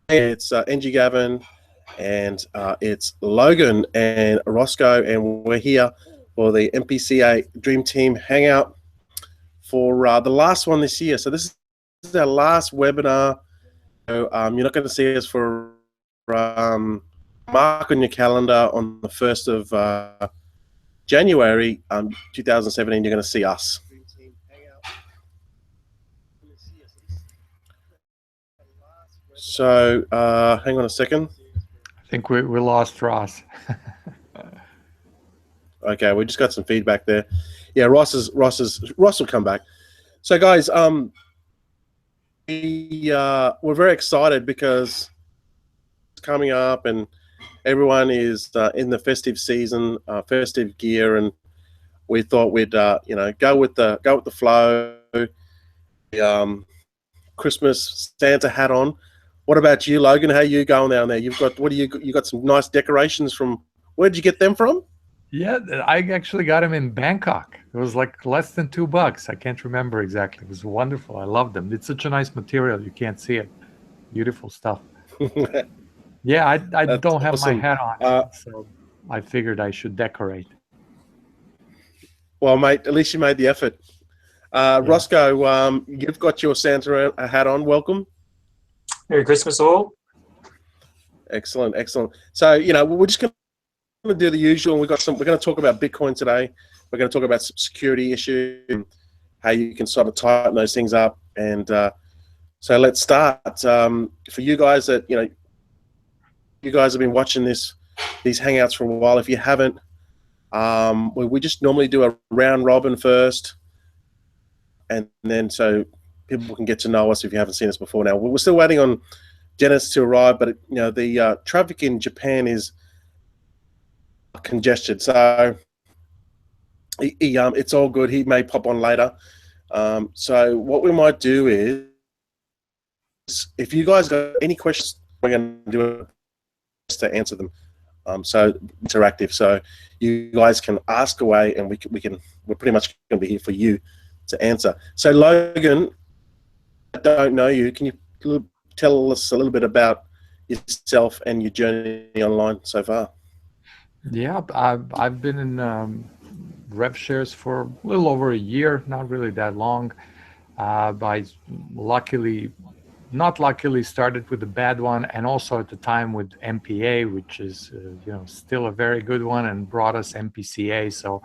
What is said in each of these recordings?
It's NG Gavin, and it's Logan and Roscoe, and we're here for the MPCA Dream Team Hangout for the last one this year. So this is our last webinar. So, you're not going to see us for mark on your calendar on the 1st of January 2017. You're going to see us. So hang on a second. I think we lost Ross. Okay, we just got some feedback there. Yeah, Ross will come back. So guys, we're very excited because it's coming up and everyone is in the festive season, festive gear, and we thought we'd go with the flow. Christmas Santa hat on. What about you, Logan? How are you going down there? You got some nice decorations from. Where did you get them from? Yeah, I actually got them in Bangkok. It was like less than $2. I can't remember exactly. It was wonderful. I love them. It's such a nice material. You can't see it. Beautiful stuff. Yeah, I don't have my hat on, so I figured I should decorate. Well, mate, at least you made the effort. Yeah. Roscoe, you've got your Santa hat on. Welcome. Merry Christmas, all. Excellent, excellent. So, we're just going to do the usual. We're going to talk about Bitcoin today. We're going to talk about some security issues and how you can sort of tighten those things up. And so let's start. For you guys that, you guys have been watching these Hangouts for a while. If you haven't, we just normally do a round robin first. And then so people can get to know us if you haven't seen us before. Now, we're still waiting on Janice to arrive, but the traffic in Japan is congested. So it's all good. He may pop on later. So what we might do is, if you guys got any questions, we're going to do it to answer them. So interactive. So you guys can ask away, and we're pretty much going to be here for you to answer. So Logan, I don't know you. Can you tell us a little bit about yourself and your journey online so far? Yeah, I've been in rev shares for a little over a year, not really that long. I not luckily started with a bad one, and also at the time with MPA, which is still a very good one, and brought us MPCA. So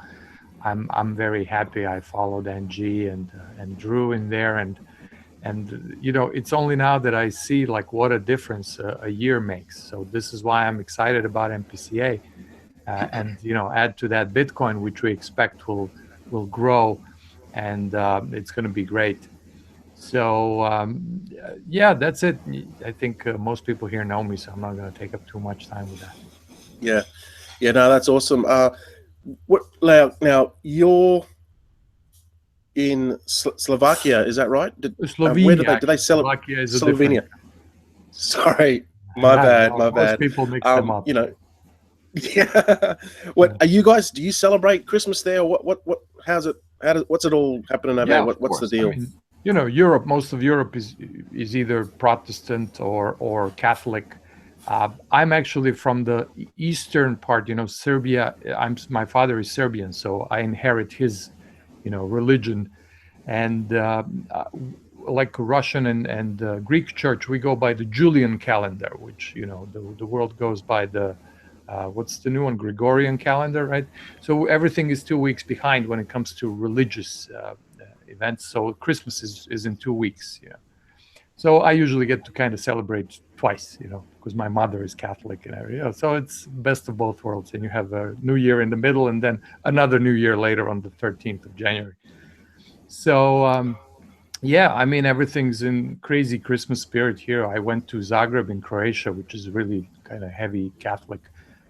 I'm very happy I followed NG and Drew in there, and it's only now that I see like what a difference a year makes. So this is why I'm excited about MPCA, and add to that Bitcoin, which we expect will grow, and it's going to be great. So yeah, that's it. I think most people here know me, so I'm not going to take up too much time with that. Yeah, no, that's awesome. Now you're in Slovakia, is that right? Slovenia. Where did they celebrate? Slovakia is Slovenia. Sorry, my bad. Most people mix them up. Yeah. What are you guys? Do you celebrate Christmas there? How's it? What's it all happening over there? What's the deal? I mean, Europe. Most of Europe is either Protestant or Catholic. I'm actually from the eastern part, Serbia. My father is Serbian, so I inherit his, religion, and like Russian and Greek church, we go by the Julian calendar, which the world goes by the what's the new one, Gregorian calendar, right? So everything is 2 weeks behind when it comes to religious events. So Christmas is in 2 weeks. So I usually get to kind of celebrate twice, because my mother is Catholic and everything. So it's best of both worlds. And you have a New Year in the middle, and then another New Year later on the 13th of January. So yeah, I mean, everything's in crazy Christmas spirit here. I went to Zagreb in Croatia, which is really kind of heavy Catholic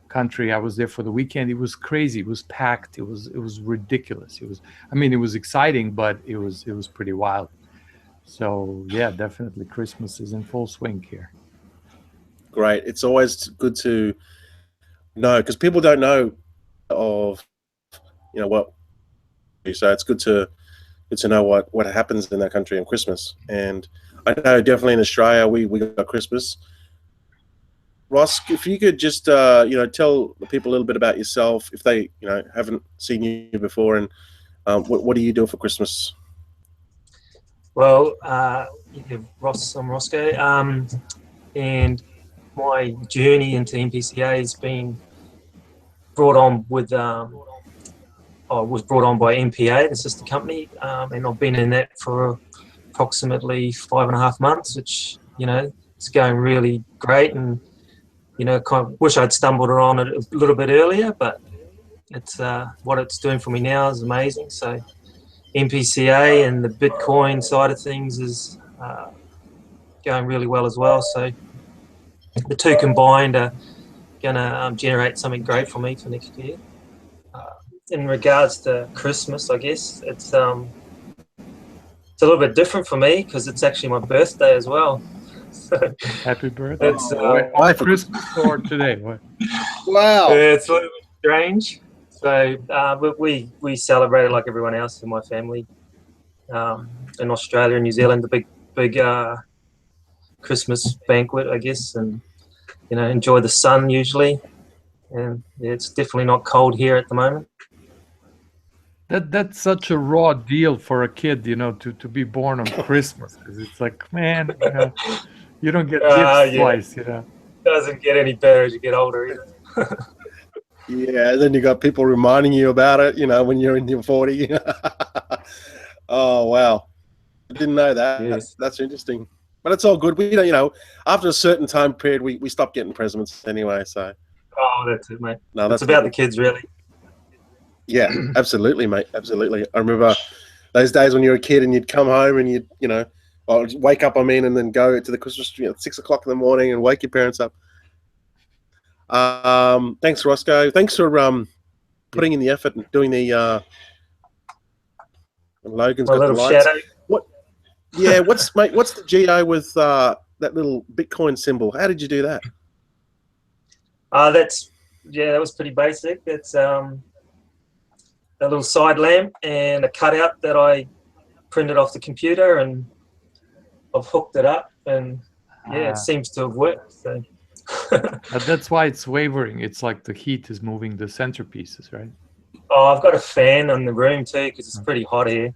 country. I was there for the weekend. It was crazy. It was packed. It was ridiculous. It was exciting, but it was pretty wild. So yeah, definitely Christmas is in full swing here. Great. It's always good to know, because people don't know of what. So it's good to know what happens in that country on Christmas. And I know definitely in Australia we got Christmas. Ross, if you could just tell the people a little bit about yourself, if they haven't seen you before, and what do you do for Christmas? Well, Ross, I'm Roscoe, and my journey into MPCA has been brought on with was brought on by MPA, the sister company, and I've been in that for approximately 5.5 months, which it's going really great, and kind of wish I'd stumbled on it a little bit earlier, but it's what it's doing for me now is amazing. So MPCA and the Bitcoin side of things is going really well as well. So the two combined are going to generate something great for me for next year. In regards to Christmas, I guess it's a little bit different for me because it's actually my birthday as well. So happy birthday! It's why for Christmas or today? What? Wow! It's a little bit strange. So we celebrate it like everyone else in my family. In Australia and New Zealand, the big Christmas banquet, I guess, and enjoy the sun usually. And it's definitely not cold here at the moment. That's such a raw deal for a kid, to be born on Christmas, because it's like, man, you don't get gifts twice, Doesn't get any better as you get older either. Yeah, then you got people reminding you about it, when you're in your 40. Oh wow, I didn't know that. Yes. That's interesting, but it's all good. We don't, after a certain time period, we stop getting presents anyway. So. Oh, that's it, mate. No, that's about the kids, really. Yeah, absolutely, mate. Absolutely. I remember those days when you were a kid and you'd come home and you'd, wake up, and then go to the Christmas tree at 6 o'clock in the morning and wake your parents up. Thanks, Roscoe. Thanks for putting in the effort and doing the Logan's my got little the lights. Shadow. What? Yeah, what's the GO with that little Bitcoin symbol? How did you do that? That was pretty basic. That's a little side lamp and a cutout that I printed off the computer, and I've hooked it up, and it seems to have worked. So. But that's why it's wavering. It's like the heat is moving the centerpieces, right? Oh, I've got a fan in the room too because it's pretty hot here.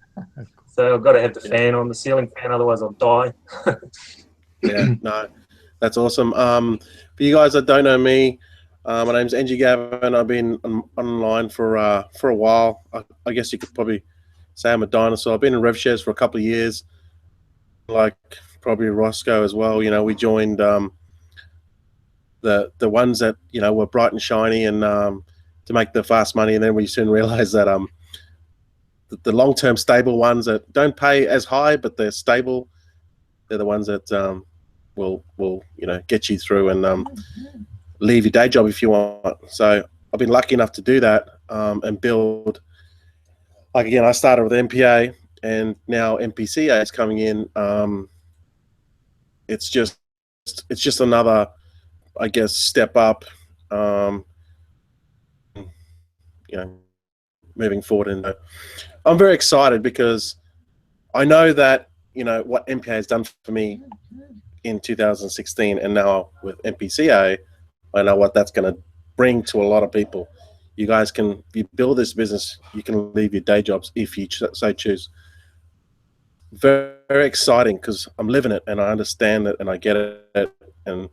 So I've got to have the fan on, the ceiling fan, otherwise I'll die. Yeah, no, that's awesome. For you guys that don't know me, my name's Angie Gavin. I've been online for a while. I guess you could probably say I'm a dinosaur. I've been in RevShares for a couple of years, like probably Roscoe as well. We joined the ones that were bright and shiny and to make the fast money, and then we soon realized that the long-term stable ones that don't pay as high but they're stable, they're the ones that will get you through and leave your day job if you want. So I've been lucky enough to do that and build. Like again, I started with MPA and now MPCA is coming in. It's just another, I guess, step up. Moving forward, and I'm very excited because I know that what MPA has done for me in 2016, and now with MPCA, I know what that's going to bring to a lot of people. You guys if you build this business, you can leave your day jobs if you so choose. Very, very exciting because I'm living it and I understand it and I get it. And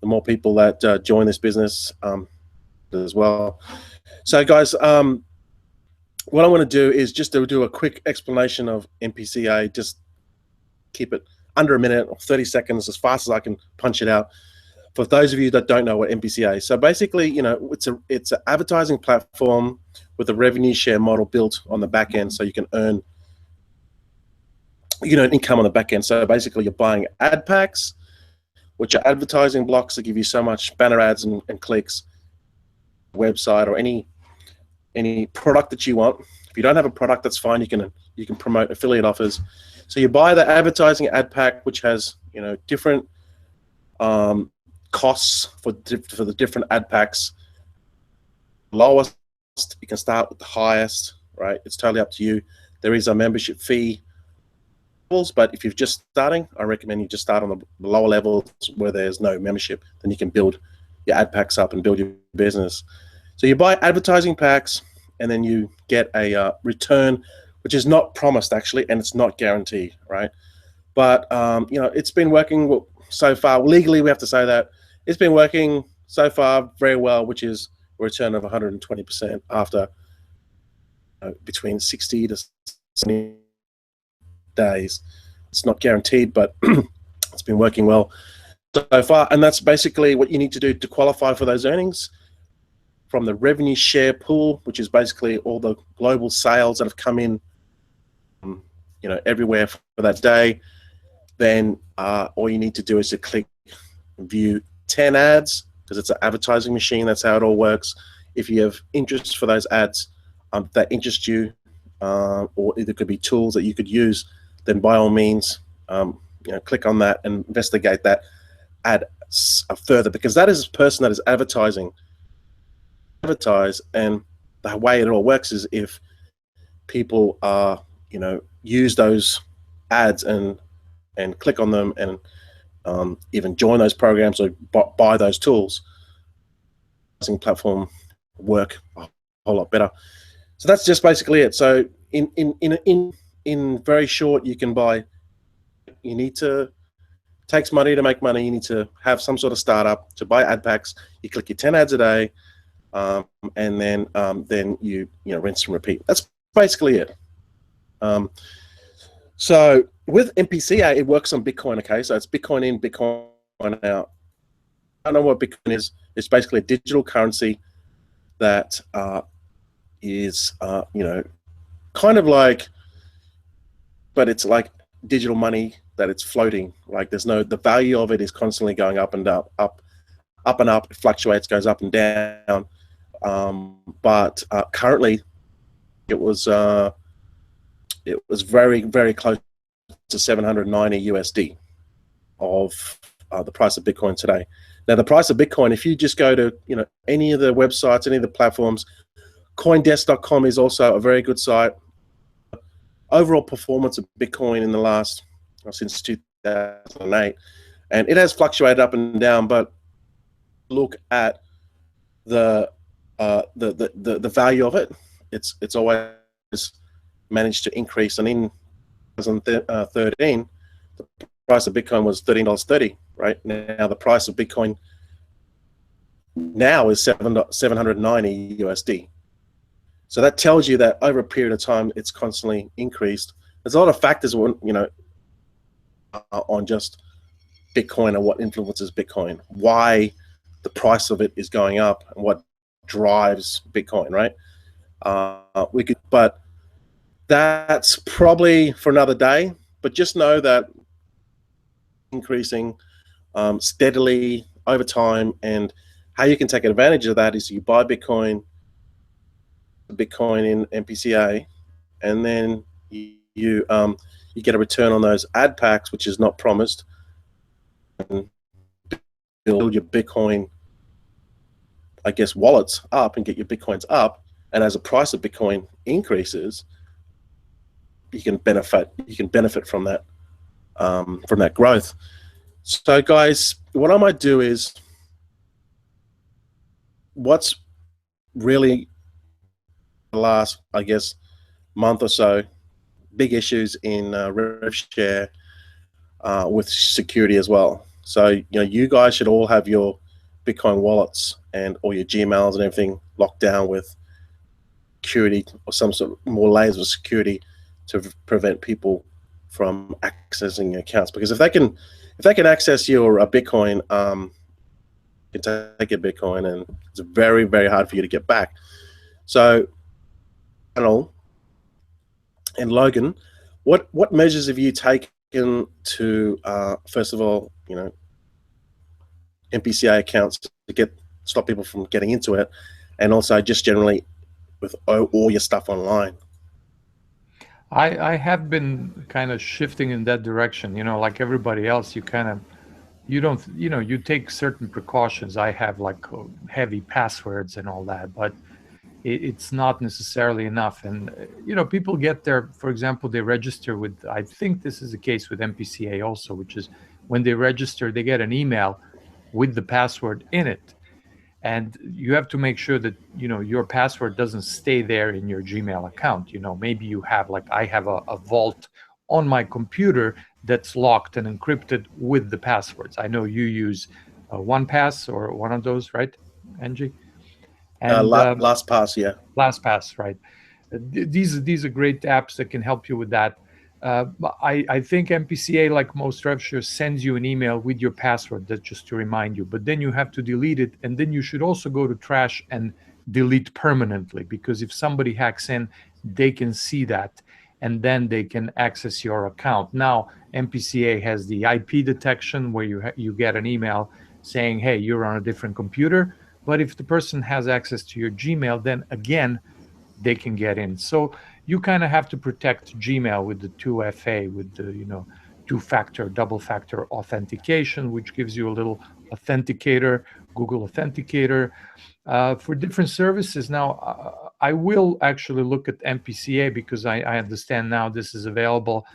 the more people that join this business as well. So guys, what I want to do is just to do a quick explanation of MPCA. Just keep it under a minute or 30 seconds, as fast as I can punch it out. For those of you that don't know what MPCA is, so basically, it's an advertising platform with a revenue share model built on the back end, so you can earn income on the back end. So basically, you're buying ad packs, which are advertising blocks that give you so much banner ads and clicks, website or any product that you want. If you don't have a product, that's fine. You can promote affiliate offers. So you buy the advertising ad pack, which has different costs for the different ad packs. Lowest, you can start with the highest, right? It's totally up to you. There is a membership fee, but if you're just starting, I recommend you just start on the lower levels where there's no membership. Then you can build your ad packs up and build your business. So you buy advertising packs, and then you get a return, which is not promised actually, and it's not guaranteed, right? But it's been working so far. Legally, we have to say that it's been working so far very well, which is a return of 120% after between 60 to 70 days. It's not guaranteed, but it's been working well so far. And that's basically what you need to do to qualify for those earnings from the revenue share pool, which is basically all the global sales that have come in, everywhere for that day. Then all you need to do is to click view 10 ads, because it's an advertising machine. That's how it all works. If you have interest for those ads that interest you, or there could be tools that you could use, then by all means, click on that and investigate that ad further, because that is a person that is advertising. And the way it all works is if people use those ads and click on them and even join those programs or buy those tools, platform work a whole lot better. So that's just basically it. So in very short, you can buy. You need to takes money to make money. You need to have some sort of startup to buy ad packs. You click your 10 ads a day, and then you rinse and repeat. That's basically it. So with MPCA, it works on Bitcoin. Okay, so it's Bitcoin in, Bitcoin out. I don't know what Bitcoin is. It's basically a digital currency that is kind of like, but it's like digital money that it's floating. Like the value of it is constantly going up and up, up and up. It fluctuates, goes up and down. But currently, it was very, very close to 790 USD of the price of Bitcoin today. Now, the price of Bitcoin, if you just go to any of the websites, any of the platforms, CoinDesk.com is also a very good site. Overall performance of Bitcoin in the last since 2008, and it has fluctuated up and down. But look at the value of it. It's always managed to increase, and in 2013, the price of Bitcoin was $13.30. Right now, the price of Bitcoin now is 790 USD. So that tells you that over a period of time, it's constantly increased. There's a lot of factors, on just Bitcoin and what influences Bitcoin, why the price of it is going up, and what drives Bitcoin, right? But that's probably for another day. But just know that increasing steadily over time, and how you can take advantage of that is you buy Bitcoin in MPCA, and then you get a return on those ad packs, which is not promised, and build your Bitcoin, I guess, wallets up and get your Bitcoins up. And as the price of Bitcoin increases, you can benefit from that growth. So guys, what I might do is, what's really the last, I guess, month or so, big issues in rev share with security as well. So you guys should all have your Bitcoin wallets and all your Gmails and everything locked down with security, or some sort of more layers of security to prevent people from accessing your accounts. Because if they can access your Bitcoin, you can take your Bitcoin, and it's very, very hard for you to get back. So, and Logan, what measures have you taken to first of all, MPCA accounts to stop people from getting into it, and also just generally with all your stuff online? I have been kind of shifting in that direction, like everybody else. You take certain precautions. I have like heavy passwords and all that, but it's not necessarily enough. And people get there, for example, they register with, I think this is the case with MPCA also, which is when they register, they get an email with the password in it. and you have to make sure that your password doesn't stay there in your Gmail account. Maybe you have, like I have, a vault on my computer that's locked and encrypted with the passwords. I know you use 1Pass or one of those, right, Angie? And LastPass, yeah. LastPass, right? These are great apps that can help you with that. I think MPCA, like most rev shares, sends you an email with your password, that's just to remind you. But then you have to delete it, and then you should also go to trash and delete permanently, because if somebody hacks in, they can see that, and then they can access your account. Now, MPCA has the IP detection, where you get an email saying, "Hey, you're on a different computer." But if the person has access to your Gmail, then again, they can get in. So you kind of have to protect Gmail with the 2FA, with the two-factor, double-factor authentication, which gives you a little authenticator, Google Authenticator, for different services. Now, I will actually look at MPCA, because I understand now this is available.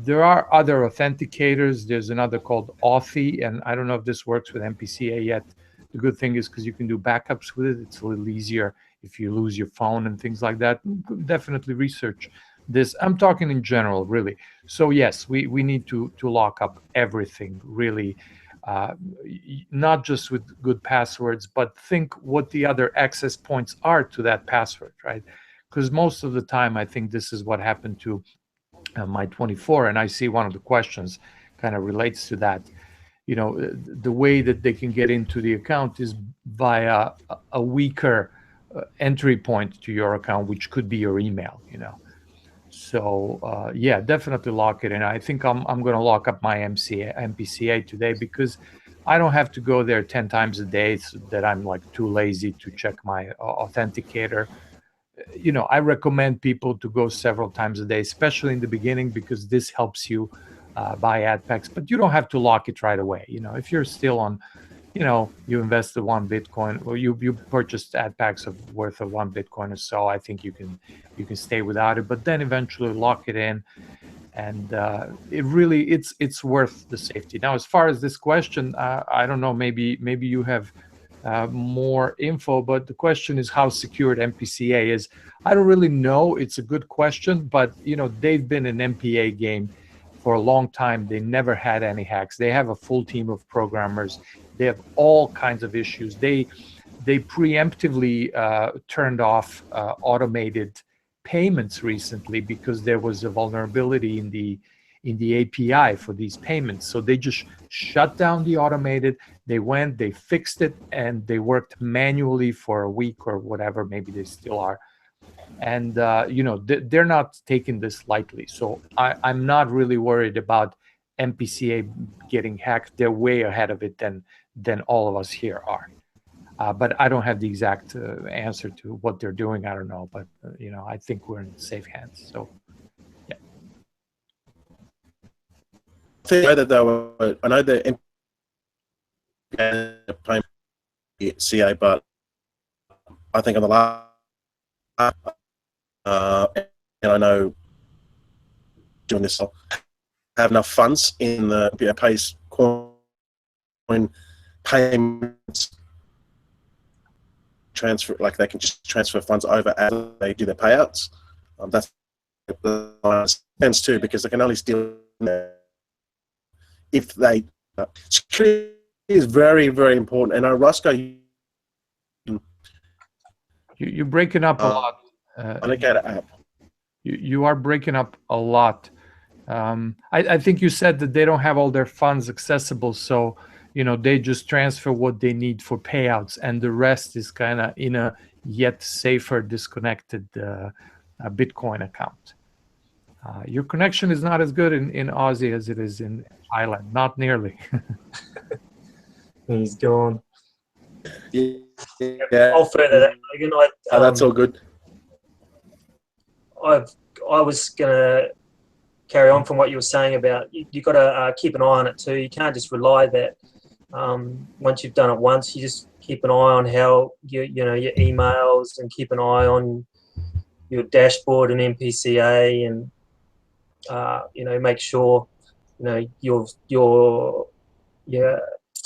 There are other authenticators. There's another called Authy, and I don't know if this works with MPCA yet. The good thing is, because you can do backups with it, it's a little easier if you lose your phone and things like that. Definitely research this. I'm talking in general, really. So yes, we need to lock up everything, really, not just with good passwords, but think what the other access points are to that password, right? Because most of the time, I think this is what happened to my 24, and I see one of the questions kind of relates to that. The way that they can get into the account is via a weaker entry point to your account, which could be your email. So yeah, definitely lock it in. I think I'm going to lock up my MPCA today, because I don't have to go there 10 times a day, so that I'm like too lazy to check my authenticator. I recommend people to go several times a day, especially in the beginning, because this helps you buy ad packs. But you don't have to lock it right away. If you're still on, you invested 1 Bitcoin, or you purchased ad packs worth of 1 Bitcoin or so, I think you can stay without it. But then eventually lock it in, and it's worth the safety. Now, as far as this question, I don't know, maybe you have more info, but the question is how secured MPCA is. I don't really know. It's a good question, but they've been an MPA game for a long time. They never had any hacks. They have a full team of programmers. They have all kinds of issues. They preemptively turned off automated payments recently, because there was a vulnerability in the API for these payments. So they just shut down the automated. They fixed it, and they worked manually for a week or whatever. Maybe they still are. And they're not taking this lightly. So I'm not really worried about MPCA getting hacked. They're way ahead of it than all of us here are. But I don't have the exact answer to what they're doing. I don't know, but I think we're in safe hands. So yeah. I know the MPCA, but I think on the last, and I know doing this, I'll have enough funds in the pays coin payments transfer, like they can just transfer funds over as they do their payouts. That's the sense too, because they can only steal if they. Security is very, very important, and Roscoe, you're breaking up a lot. app. You are breaking up a lot. I think you said that they don't have all their funds accessible, so they just transfer what they need for payouts, and the rest is kind of in a yet safer, disconnected Bitcoin account. Your connection is not as good in Aussie as it is in Thailand. Not nearly. He's gone. Yeah. I'll further that. Again, That's all good. I was gonna carry on from what you were saying about you got to keep an eye on it too. You can't just rely that once you've done it once, you just keep an eye on how your emails, and keep an eye on your dashboard and MPCA, and make sure your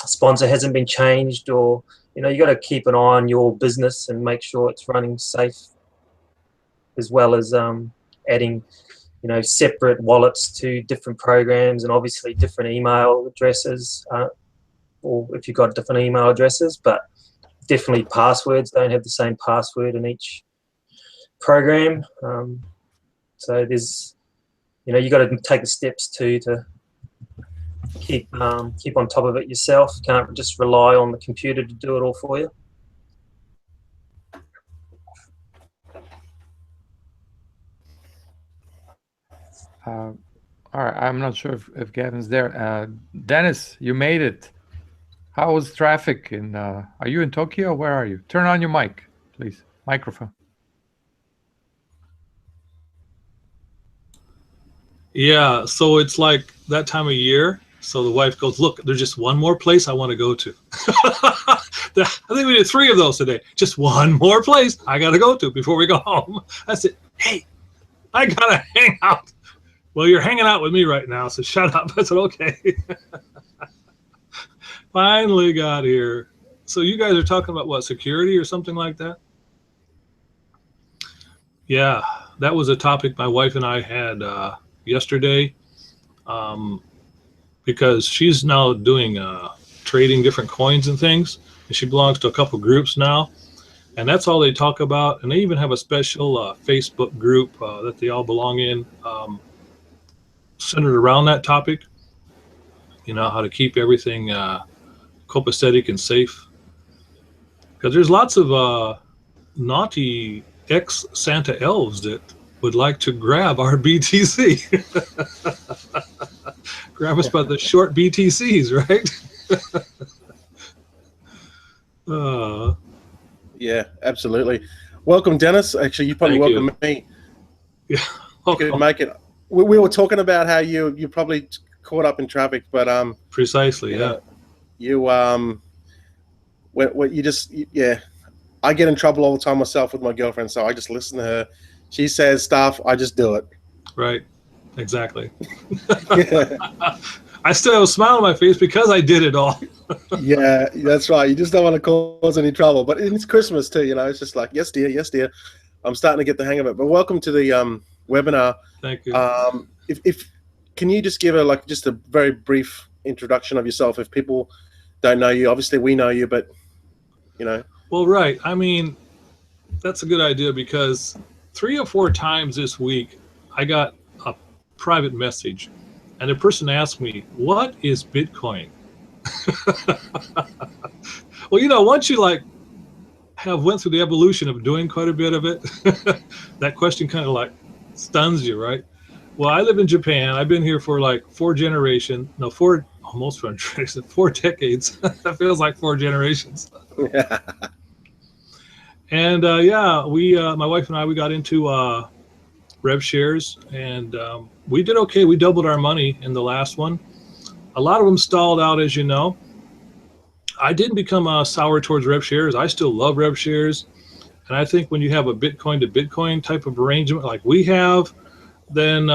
sponsor hasn't been changed, or you got to keep an eye on your business and make sure it's running safe, as well as adding separate wallets to different programs, and obviously different email addresses, or if you've got different email addresses, but definitely passwords don't have the same password in each program. So there's you got to take the steps to keep on top of it yourself. You can't just rely on the computer to do it all for you. All right, I'm not sure if Gavin's there. Dennis, you made it. How was traffic are you in Tokyo? Where are you? Turn on your mic, please. Microphone. Yeah, so it's like that time of year. So the wife goes, look, there's just one more place I want to go to. I think we did 3 of those today. Just one more place I got to go to before we go home. I said, hey, I got to hang out. Well, you're hanging out with me right now, so shut up. I said, okay. Finally got here. So you guys are talking about what, security or something like that? Yeah, that was a topic my wife and I had yesterday, because she's now doing trading different coins and things, and she belongs to a couple groups now, and that's all they talk about. And they even have a special Facebook group that they all belong in, centered around that topic, how to keep everything copacetic and safe, because there's lots of naughty ex-Santa elves that would like to grab our BTC. Grab us by the short BTCs, right? Yeah, absolutely. Welcome, Dennis. Actually, you probably welcome me. Yeah, you could make it. We were talking about how you probably caught up in traffic, but precisely, yeah. I get in trouble all the time myself with my girlfriend, so I just listen to her. She says stuff, I just do it. Right, exactly. Yeah. I still have a smile on my face because I did it all. Yeah, that's right. You just don't want to cause any trouble. But it's Christmas too, It's just like, yes, dear, yes, dear. I'm starting to get the hang of it. But welcome to the webinar. Thank you. If can you just give just a very brief introduction of yourself if people don't know you? Obviously, we know you, but Well, right. I mean, that's a good idea, because 3 or 4 times this week I got a private message, and the person asked me, what is Bitcoin? Well, once you have went through the evolution of doing quite a bit of it, that question kind of stuns you, right? Well, I live in Japan. I've been here for 4 generations. No, 4 decades. That feels like 4 generations. And my wife and I, we got into rev shares, and we did okay. We doubled our money in the last one. A lot of them stalled out, as you know. I didn't become sour towards rev shares. I still love rev shares. And I think when you have a Bitcoin to Bitcoin type of arrangement like we have, then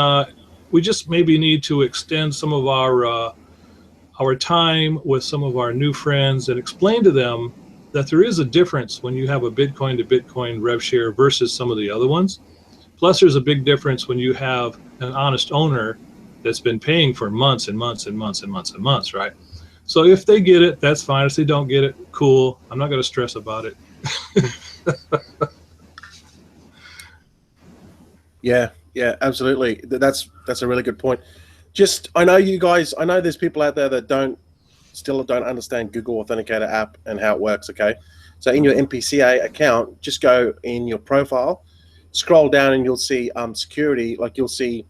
we just maybe need to extend some of our time with some of our new friends and explain to them that there is a difference when you have a Bitcoin to Bitcoin rev share versus some of the other ones. Plus, there's a big difference when you have an honest owner that's been paying for months and months and months and months and months, right? So if they get it, that's fine. If they don't get it, cool. I'm not going to stress about it. Yeah, absolutely. That's a really good point. I know there's people out there that still don't understand Google Authenticator app and how it works, okay? So in your MPCA account, just go in your profile, scroll down, and you'll see security. You'll see,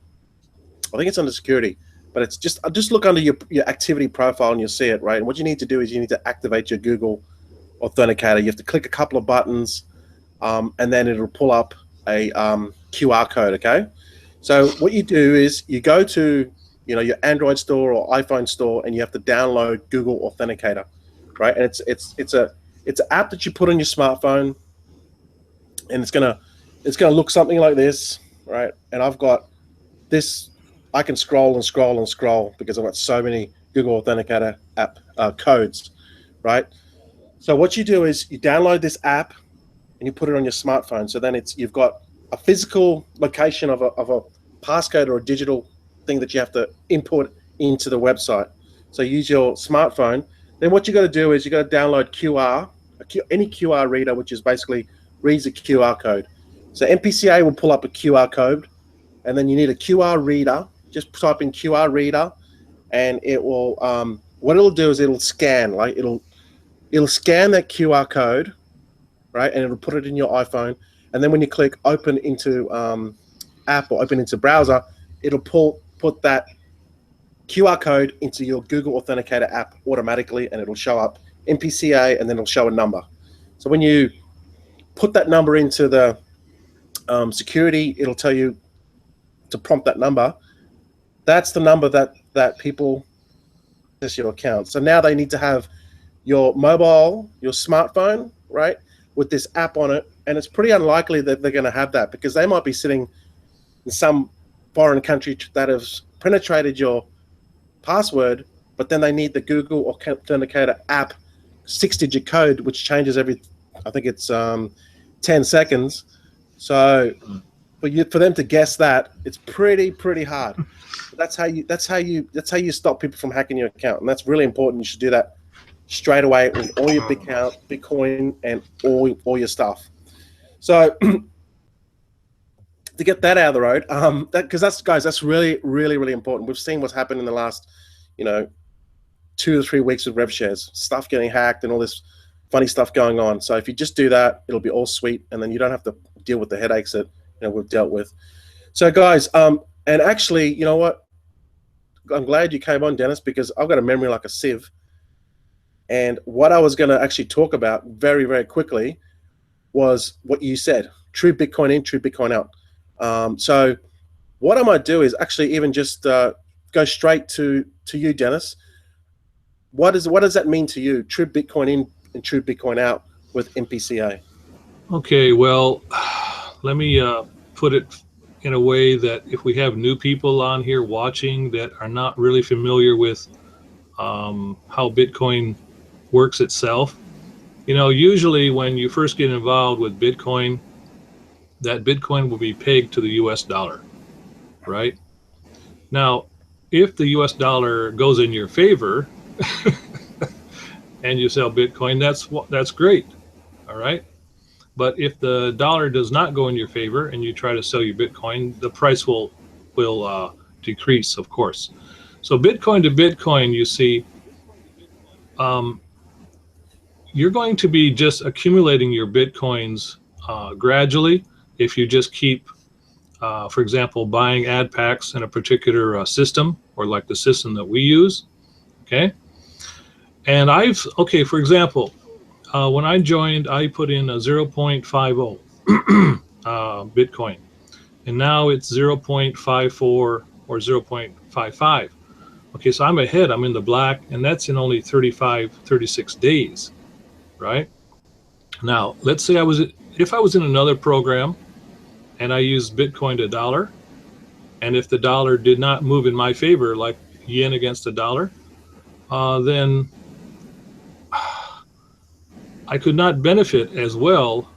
I think it's under security, but it's just look under your activity profile and you'll see it, right? And what you need to do is you need to activate your Google Authenticator. You have to click a couple of buttons, and then it'll pull up a QR code, okay? So what you do is you go to your Android store or iPhone store, and you have to download Google Authenticator, right? And it's an app that you put on your smartphone, and it's gonna look something like this, right? And I've got this. I can scroll and scroll and scroll because I've got so many Google Authenticator app codes, right? So what you do is you download this app and you put it on your smartphone. So then you've got a physical location of a passcode or a digital thing that you have to input into the website. So use your smartphone. Then what you got to do is you got to download any QR reader, which is basically reads a QR code. So MPCA will pull up a QR code, and then you need a QR reader. Just type in QR reader, and it will. What it'll do is it'll scan, like it'll scan that QR code, right, and it'll put it in your iPhone. And then when you click open into app or open into browser, it'll put that QR code into your Google Authenticator app automatically, and it'll show up MPCA, and then it'll show a number. So when you put that number into the security, it'll tell you to prompt that number. That's the number that people access your account. So now they need to have your mobile, your smartphone, right, with this app on it, and it's pretty unlikely that they're going to have that because they might be sitting in some foreign country that has penetrated your password, but then they need the Google Authenticator app 6-digit code, which changes every, I think it's 10 seconds. So for them to guess that, it's pretty hard. That's how you stop people from hacking your account, and that's really important. You should do that straight away with all your Bitcoin and all your stuff. So to get that out of the road, because that's really important. We've seen what's happened in the last 2 to 3 weeks with RevShares, stuff getting hacked and all this funny stuff going on. So if you just do that, it'll be all sweet, and then you don't have to deal with the headaches that we've dealt with. So guys, and actually, you know what? I'm glad you came on, Dennis, because I've got a memory like a sieve. And what I was going to actually talk about very quickly was what you said: true Bitcoin in, true Bitcoin out. So what I might do is actually even just go straight to you, Dennis. What does that mean to you? True Bitcoin in and true Bitcoin out with MPCA. Okay, well, let me put it in a way that if we have new people on here watching that are not really familiar with how Bitcoin works itself, usually when you first get involved with Bitcoin, that Bitcoin will be pegged to the US dollar, right? Now, if the US dollar goes in your favor and you sell Bitcoin, that's great, all right? But if the dollar does not go in your favor and you try to sell your Bitcoin, the price will decrease, of course. So Bitcoin to Bitcoin, you see, you're going to be just accumulating your Bitcoins gradually if you just keep, for example, buying ad packs in a particular system, or like the system that we use, okay? And for example, when I joined, I put in a 0.50 Bitcoin, and now it's 0.54 or 0.55. Okay, so I'm ahead, I'm in the black, and that's in only 36 days, right? Now, let's say if I was in another program and I used Bitcoin to dollar, and if the dollar did not move in my favor, like yen against the dollar, then I could not benefit as well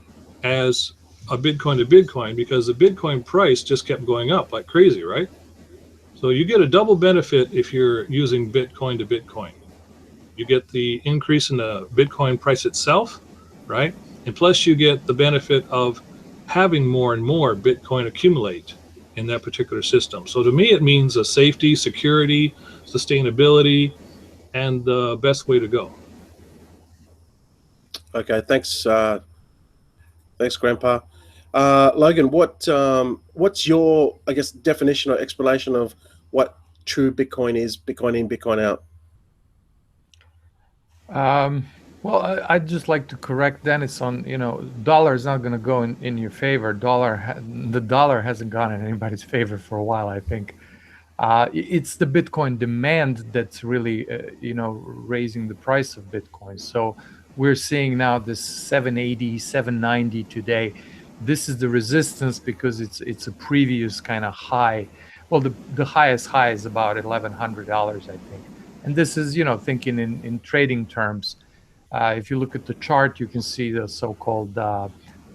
as a Bitcoin to Bitcoin, because the Bitcoin price just kept going up like crazy, right? So you get a double benefit if you're using Bitcoin to Bitcoin. You get the increase in the Bitcoin price itself, right? And plus you get the benefit of having more and more Bitcoin accumulate in that particular system. So to me, it means a safety, security, sustainability, and the best way to go. Okay, thanks, Grandpa. Logan, what's your, I guess, definition or explanation of what true Bitcoin is, Bitcoin in, Bitcoin out? Well, I'd just like to correct Dennis on, dollar is not going to go in your favor. The dollar hasn't gone in anybody's favor for a while, I think. It's the Bitcoin demand that's really, raising the price of Bitcoin. So we're seeing now this 780, 790 today. This is the resistance because it's a previous kind of high. Well, the highest high is about $1,100, I think. And this is, thinking in trading terms. If you look at the chart, you can see the so-called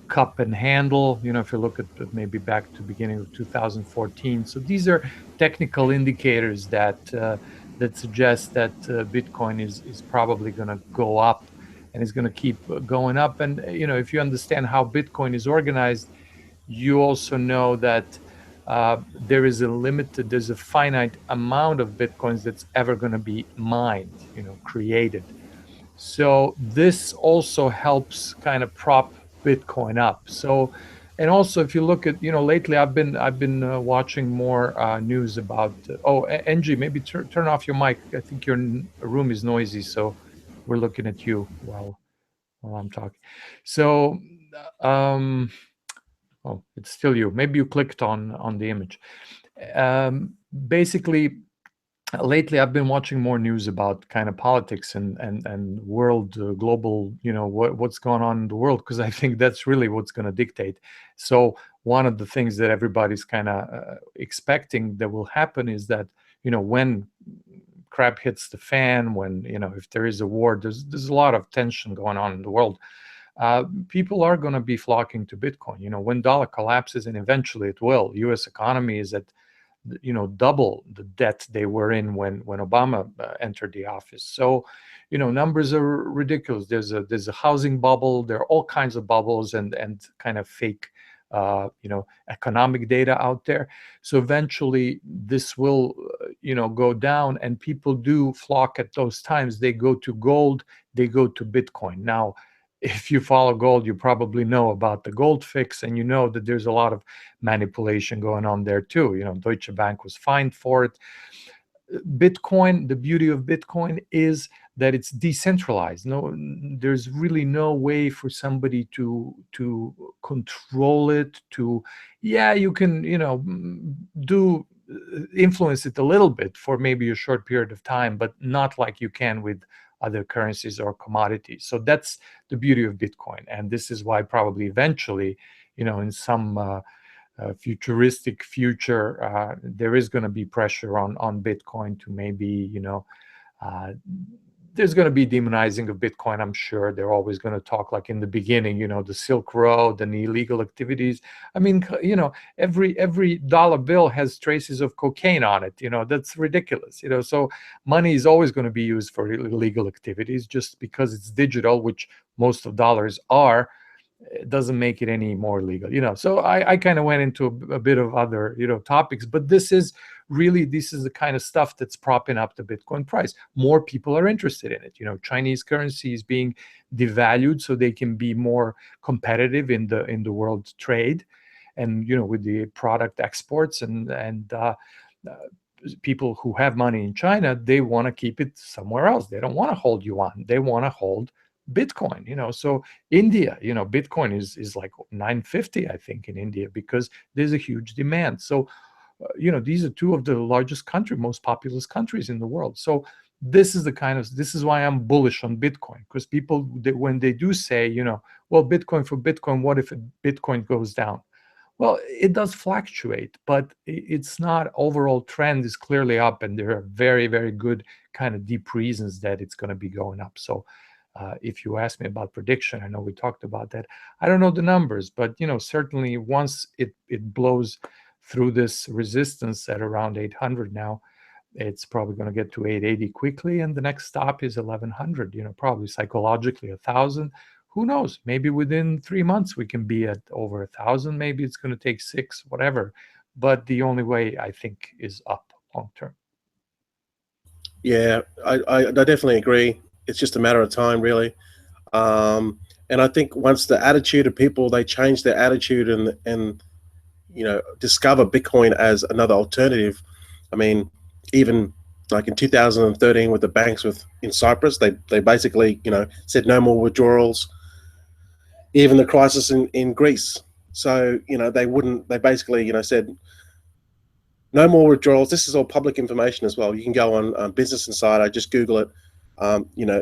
cup and handle, if you look at maybe back to the beginning of 2014. So these are technical indicators that suggest that Bitcoin is probably going to go up, and is going to keep going up. And if you understand how Bitcoin is organized, you also know that there's a finite amount of Bitcoins that's ever going to be mined, created. So this also helps kind of prop Bitcoin up. So, and also if you look at, lately I've been watching more news about. NG, maybe turn off your mic. I think your room is noisy, so we're looking at you while I'm talking. So, it's still you. Maybe you clicked on the image. Basically, lately I've been watching more news about kind of politics and world, global, what's going on in the world, because I think that's really what's going to dictate. So one of the things that everybody's kind of expecting that will happen is that, when crap hits the fan, when, if there is a war, there's a lot of tension going on in the world. People are going to be flocking to Bitcoin. When dollar collapses, and eventually it will, U.S. economy is at double the debt they were in when Obama entered the office. So, numbers are ridiculous. There's a housing bubble. There are all kinds of bubbles and kind of fake, economic data out there. So eventually this will, go down, and people do flock at those times. They go to gold, they go to Bitcoin. Now, if you follow gold, you probably know about the gold fix, and you know that there's a lot of manipulation going on there too. Deutsche Bank was fined for it. Bitcoin, the beauty of Bitcoin is that it's decentralized. There's really no way for somebody to control it. You can, influence it a little bit for maybe a short period of time, but not like you can with other currencies or commodities. So that's the beauty of Bitcoin. And this is why probably eventually, in some futuristic future, there is going to be pressure on Bitcoin to maybe, there's going to be demonizing of Bitcoin. I'm sure they're always going to talk like in the beginning, the Silk Road and the illegal activities. I mean, every dollar bill has traces of cocaine on it. That's ridiculous. So money is always going to be used for illegal activities. Just because it's digital, which most of dollars are, it doesn't make it any more legal. So I kind of went into a bit of other, topics, but this is the kind of stuff that's propping up the Bitcoin price. More people are interested in it. Chinese currency is being devalued so they can be more competitive in the world trade, and with the product exports and people who have money in China, they want to keep it somewhere else. They don't want to hold yuan. They want to hold Bitcoin. So India, Bitcoin is like 950, I think, in India, because there's a huge demand. So these are two of the largest most populous countries in the world. So this is why I'm bullish on Bitcoin, because people, when they do say, well, Bitcoin for Bitcoin, what if Bitcoin goes down? Well, it does fluctuate, but it's not, overall trend is clearly up, and there are very, very good kind of deep reasons that it's going to be going up. So if you ask me about prediction, I know we talked about that. I don't know the numbers, but certainly once it blows through this resistance at around 800 now, it's probably going to get to 880 quickly, and the next stop is 1100. Probably psychologically 1000. Who knows? Maybe within 3 months we can be at over 1000. Maybe it's going to take 6, whatever. But the only way, I think, is up long term. Yeah, I definitely agree. It's just a matter of time, really. And I think once the attitude of people, they change their attitude and discover Bitcoin as another alternative. I mean, even like in 2013 with the banks in Cyprus, they basically, said no more withdrawals. Even the crisis in Greece. So, they basically, said no more withdrawals. This is all public information as well. You can go on Business Insider, just Google it.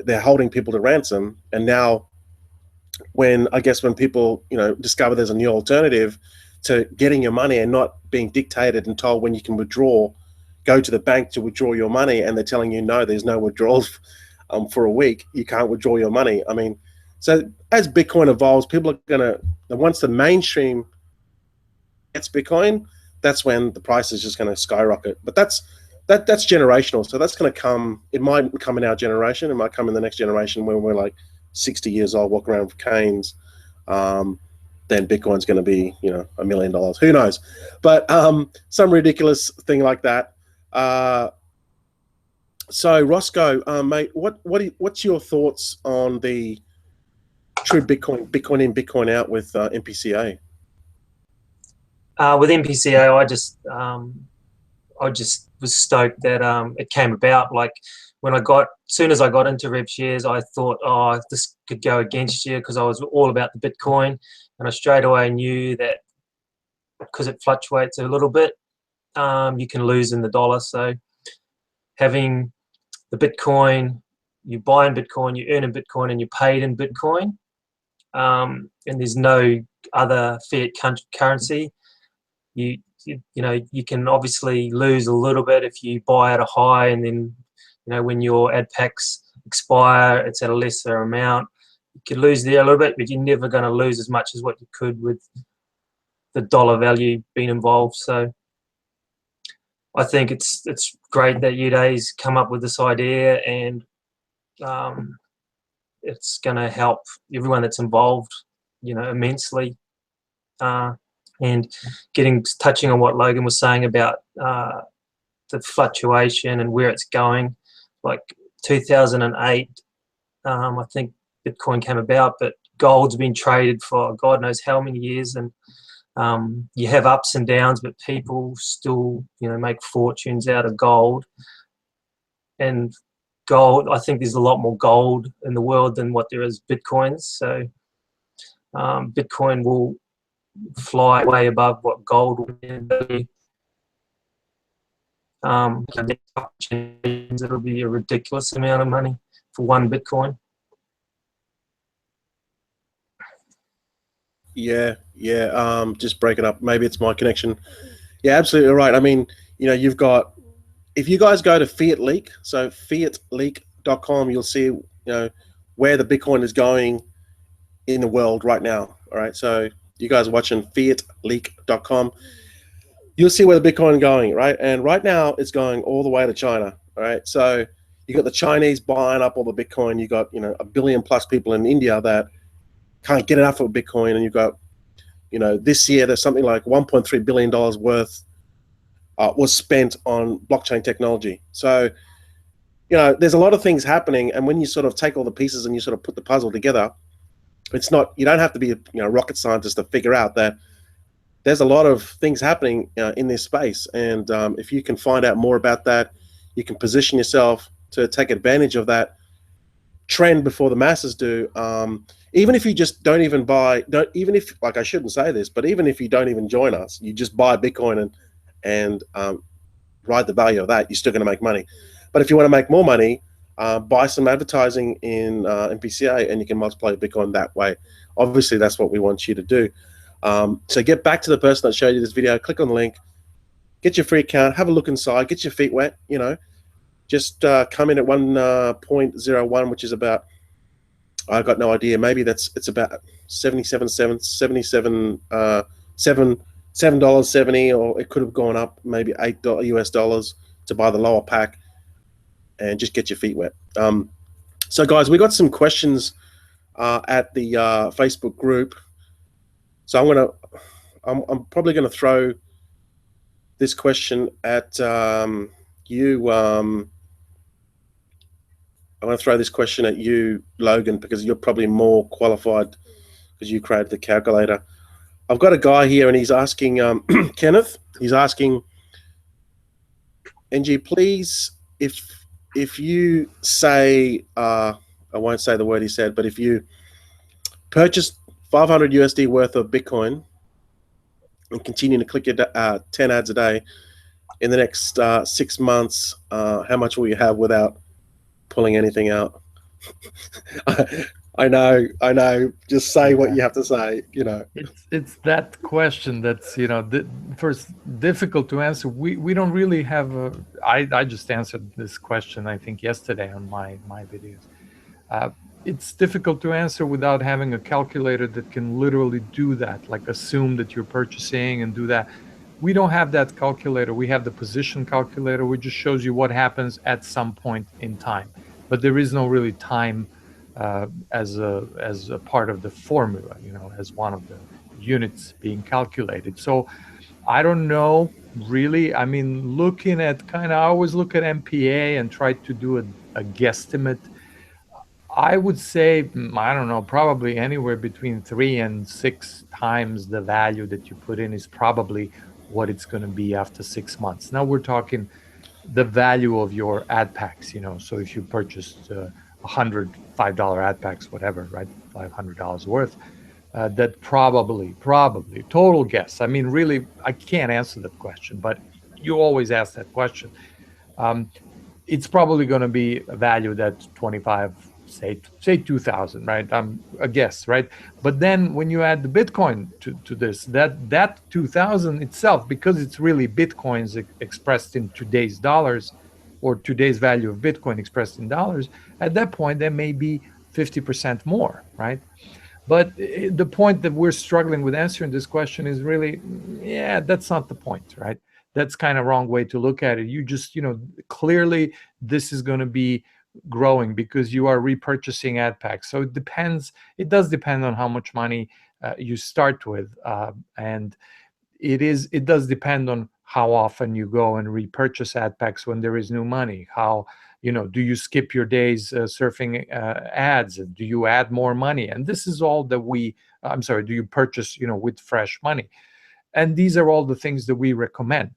They're holding people to ransom. And now when people, discover there's a new alternative to getting your money and not being dictated and told when you can withdraw, go to the bank to withdraw your money and they're telling you, no, there's no withdrawals for a week, you can't withdraw your money. I mean, so as Bitcoin evolves, people are going to, once the mainstream gets Bitcoin, that's when the price is just going to skyrocket. But that's generational. So that's going to come, it might come in our generation, it might come in the next generation when we're like 60 years old, walking around with canes. Then Bitcoin's going to be, you know, $1 million. Who knows? But some ridiculous thing like that. So Roscoe, mate, what's your thoughts on the true Bitcoin in, Bitcoin out with MPCA? With MPCA, I just was stoked that it came about. Like when as soon as I got into Rev Shares, I thought, oh, this could go against you, because I was all about the Bitcoin, and I straight away knew that because it fluctuates a little bit, you can lose in the dollar. So having the Bitcoin, you buy in Bitcoin, you earn in Bitcoin, and you're paid in Bitcoin, and there's no other fiat currency. You know, you can obviously lose a little bit if you buy at a high, and then, you know, when your ad packs expire, it's at a lesser amount. You could lose there a little bit, but you're never going to lose as much as what you could with the dollar value being involved. So I think it's great that Uday's come up with this idea, and it's going to help everyone that's involved, you know, immensely. And touching on what Logan was saying about the fluctuation and where it's going, like 2008, I think Bitcoin came about, but gold's been traded for God knows how many years, and you have ups and downs, but people still, you know, make fortunes out of gold. And gold, I think there's a lot more gold in the world than what there is Bitcoins. So Bitcoin will fly way above what gold will be. It'll be a ridiculous amount of money for one Bitcoin. Yeah. Just breaking up. Maybe it's my connection. Yeah, absolutely right. I mean, you know, you've got, if you guys go to Fiat Leak, so fiatleak.com, you'll see, you know, where the Bitcoin is going in the world right now. All right. So you guys are watching fiatleak.com. You'll see where the Bitcoin is going, right? And right now it's going all the way to China. All right. So you got the Chinese buying up all the Bitcoin. You got, you know, 1 billion plus people in India that can't get enough of Bitcoin. And you've got, you know, this year there's something like $1.3 billion worth was spent on blockchain technology. So, you know, there's a lot of things happening. And when you sort of take all the pieces and you sort of put the puzzle together, it's not, you don't have to be a, you know, rocket scientist to figure out that there's a lot of things happening in this space. And if you can find out more about that, you can position yourself to take advantage of that trend before the masses do. Even if you just don't even buy, even if, like, I shouldn't say this, but even if you don't even join us, you just buy Bitcoin and ride the value of that, you're still going to make money. But if you want to make more money, buy some advertising in MPCA, and you can multiply Bitcoin that way. Obviously, that's what we want you to do. So get back to the person that showed you this video, click on the link, get your free account, have a look inside, get your feet wet, you know, just come in at 1.01, which is about, I've got no idea, maybe it's about 77 cents, $7.70, or it could have gone up maybe $8 US dollars to buy the lower pack, and just get your feet wet. So guys, we got some questions at the Facebook group. So I'm probably gonna throw this question at you. I want to throw this question at you, Logan, because you're probably more qualified because you created the calculator. I've got a guy here, and he's asking, Kenneth, he's asking, NG, please, if you say, I won't say the word he said, but if you purchase 500 USD worth of Bitcoin and continue to click your 10 ads a day in the next 6 months, how much will you have without pulling anything out? I know. Just say what you have to say. It's that question that's first difficult to answer. We don't really have a. I just answered this question I think yesterday on my videos. It's difficult to answer without having a calculator that can literally do that, like assume that you're purchasing and do that. We don't have that calculator. We have the position calculator, which just shows you what happens at some point in time. But there is no really time as a part of the formula, as one of the units being calculated. So I don't know really. I mean, looking at I always look at MPA and try to do a guesstimate. I would say, I don't know, probably anywhere between 3 and 6 times the value that you put in is probably what it's going to be after 6 months. Now we're talking the value of your ad packs, so if you purchased $105 ad packs, whatever, right, $500 worth, that probably total guess. I mean, really, I can't answer that question, but you always ask that question. It's probably going to be valued at 25, say 2,000, right? A guess, right? But then when you add the Bitcoin to this, that 2,000 itself, because it's really Bitcoins expressed in today's dollars, or today's value of Bitcoin expressed in dollars, at that point there may be 50% more, right? But the point that we're struggling with answering this question is really, that's not the point, right? That's kind of wrong way to look at it. You just, clearly this is going to be growing because you are repurchasing ad packs. So it does depend on how much money you start with, and it does depend on how often you go and repurchase ad packs when there is new money. How, do you skip your days surfing ads? Do you add more money? And this is all that do you purchase with fresh money? And these are all the things that we recommend.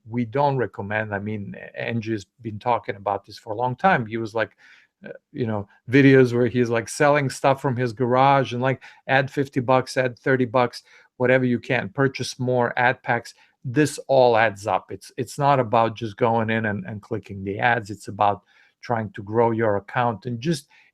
We don't recommend. I mean, Angie's been talking about this for a long time. He was like, videos where he's like selling stuff from his garage and like add $50, add $30, whatever you can, purchase more ad packs. This all adds up. It's not about just going in and clicking the ads. It's about trying to grow your account. And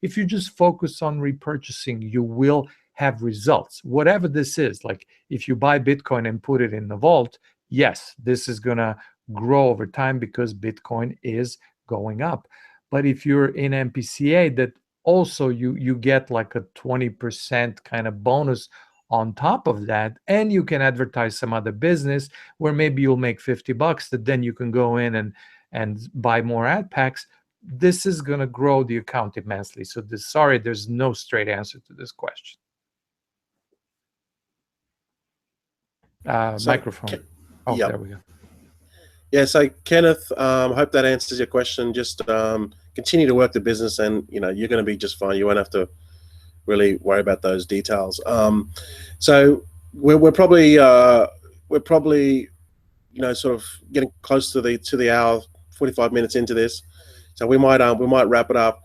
if you just focus on repurchasing, you will have results, whatever this is. Like if you buy Bitcoin and put it in the vault, yes, this is going to grow over time because Bitcoin is going up. But if you're in MPCA, that also you get like a 20% kind of bonus on top of that, and you can advertise some other business where maybe you'll make $50 that then you can go in and buy more ad packs. This is going to grow the account immensely. So there's no straight answer to this question. Microphone. Yep. There we go. Yeah, so Kenneth, I hope that answers your question. Just continue to work the business, and you're going to be just fine. You won't have to really worry about those details. So we're probably sort of getting close to the hour, 45 minutes into this. So we might wrap it up.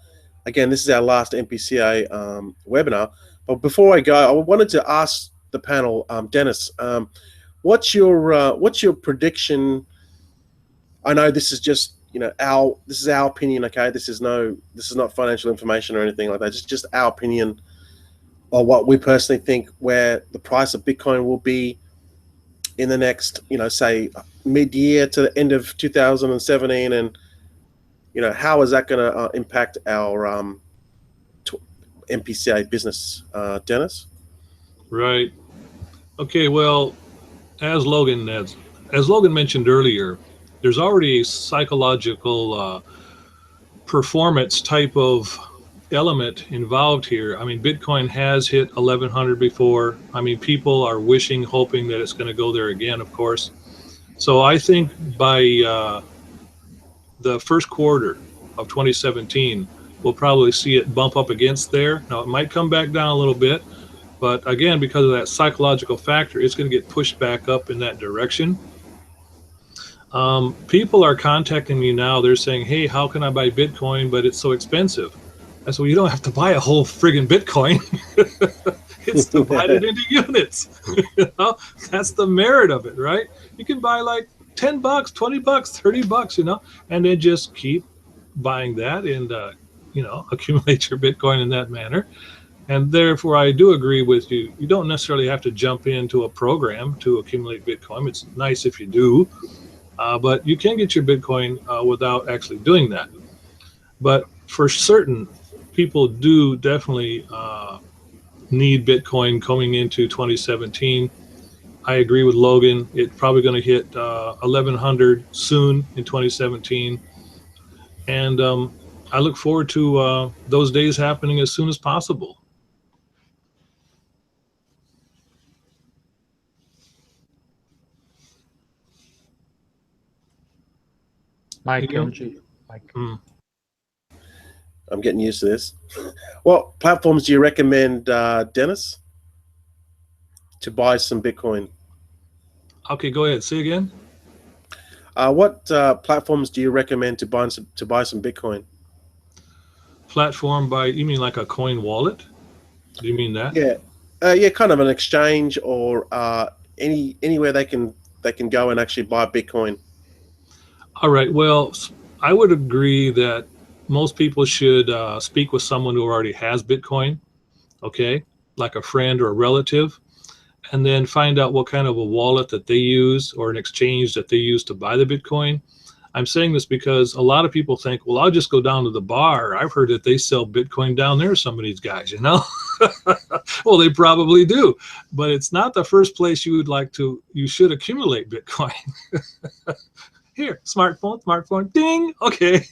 Again, this is our last MPCA webinar. But before I go, I wanted to ask the panel, Dennis, what's your prediction? I know this is just our opinion. Okay, this is not financial information or anything like that. It's just our opinion, or what we personally think where the price of Bitcoin will be in the next, say mid-year to the end of 2017, and how is that going to impact our MPCA business, Dennis? Right. Okay. Well, as Logan mentioned earlier, there's already a psychological performance type of element involved here. I mean, Bitcoin has hit 1,100 before. I mean, people are hoping that it's going to go there again, of course. So I think by the first quarter of 2017, we'll probably see it bump up against there. Now, it might come back down a little bit, but again, because of that psychological factor, it's going to get pushed back up in that direction. People are contacting me now. They're saying, hey, how can I buy Bitcoin, but it's so expensive? I said, well, you don't have to buy a whole friggin' Bitcoin. It's divided into units. That's the merit of it, right? You can buy like $10, $20, $30, and then just keep buying that and, accumulate your Bitcoin in that manner. And therefore, I do agree with you. You don't necessarily have to jump into a program to accumulate Bitcoin. It's nice if you do, but you can get your Bitcoin without actually doing that. But for certain, people do definitely need Bitcoin coming into 2017. I agree with Logan. It's probably going to hit 1100 soon in 2017. And I look forward to those days happening as soon as possible. Mike, Yeah. MG, Mike. I'm getting used to this. What platforms do you recommend, Dennis, to buy some Bitcoin? Okay, go ahead. Say again. What platforms do you recommend to buy some Bitcoin? Platform by, you mean like a coin wallet? Do you mean that? Yeah, yeah, kind of an exchange or anywhere they can go and actually buy Bitcoin. All right. Well, I would agree that most people should speak with someone who already has Bitcoin, okay, like a friend or a relative, and then find out what kind of a wallet that they use or an exchange that they use to buy the Bitcoin. I'm saying this because a lot of people think, well, I'll just go down to the bar. I've heard that they sell Bitcoin down there, some of these guys, you know? Well, they probably do, but it's not the first place you should accumulate Bitcoin. Here, smartphone, ding, okay.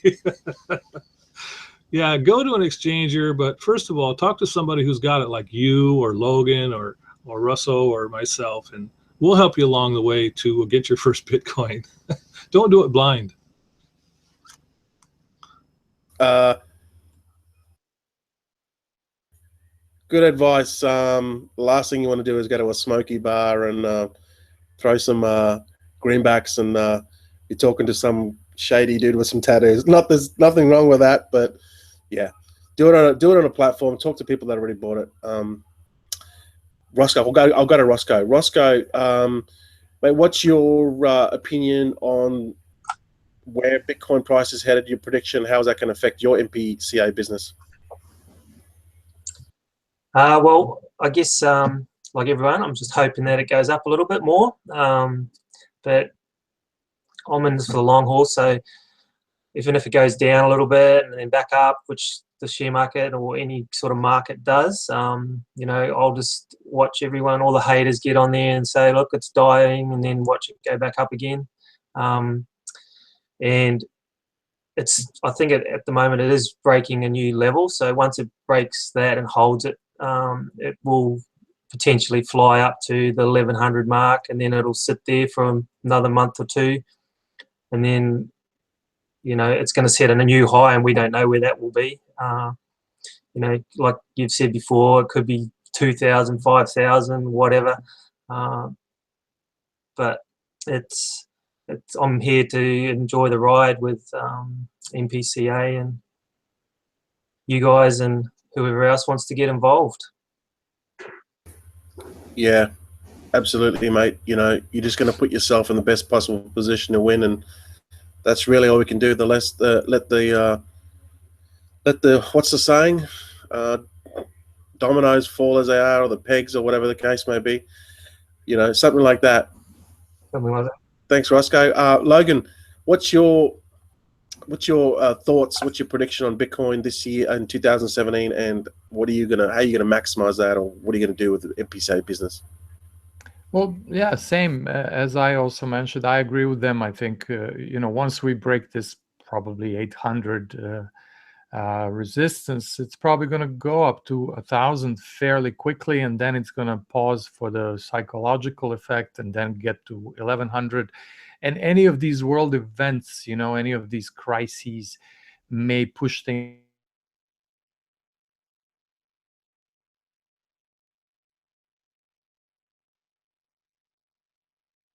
Yeah, go to an exchanger, but first of all, talk to somebody who's got it like you or Logan or Russell or myself, and we'll help you along the way to get your first Bitcoin. Don't do it blind. Good advice. Last thing you want to do is go to a smoky bar and throw some greenbacks and you're talking to some shady dude with some tattoos. There's nothing wrong with that, but yeah, do it on a platform. Talk to people that already bought it. Roscoe, I'll go to Roscoe. Roscoe, mate, what's your opinion on where Bitcoin price is headed? Your prediction? How is that going to affect your MPCA business? Well, I guess like everyone, I'm just hoping that it goes up a little bit more. But I'm in this for the long haul, so even if it goes down a little bit and then back up, which the share market or any sort of market does, I'll just watch everyone, all the haters get on there and say, look, it's dying, and then watch it go back up again. And I think at the moment it is breaking a new level. So once it breaks that and holds it, it will potentially fly up to the 1100 mark, and then it'll sit there for another month or two, and then it's going to set a new high, and we don't know where that will be. Like you've said before, it could be 2,000, 5,000, whatever. But I'm here to enjoy the ride with MPCA and you guys and whoever else wants to get involved. Yeah, absolutely, mate. You're just going to put yourself in the best possible position to win, and that's really all we can do. Let the what's the saying? Dominoes fall as they are, or the pegs, or whatever the case may be. Something like that. Something like that. Thanks, Roscoe. Logan, what's your thoughts? What's your prediction on Bitcoin this year in 2017? And how are you gonna maximize that, or what are you gonna do with the MPCA business? Well, yeah, same as I also mentioned. I agree with them. I think once we break this probably 800 resistance, it's probably going to go up to 1,000 fairly quickly, and then it's going to pause for the psychological effect, and then get to 1,100. And any of these world events, any of these crises may push things.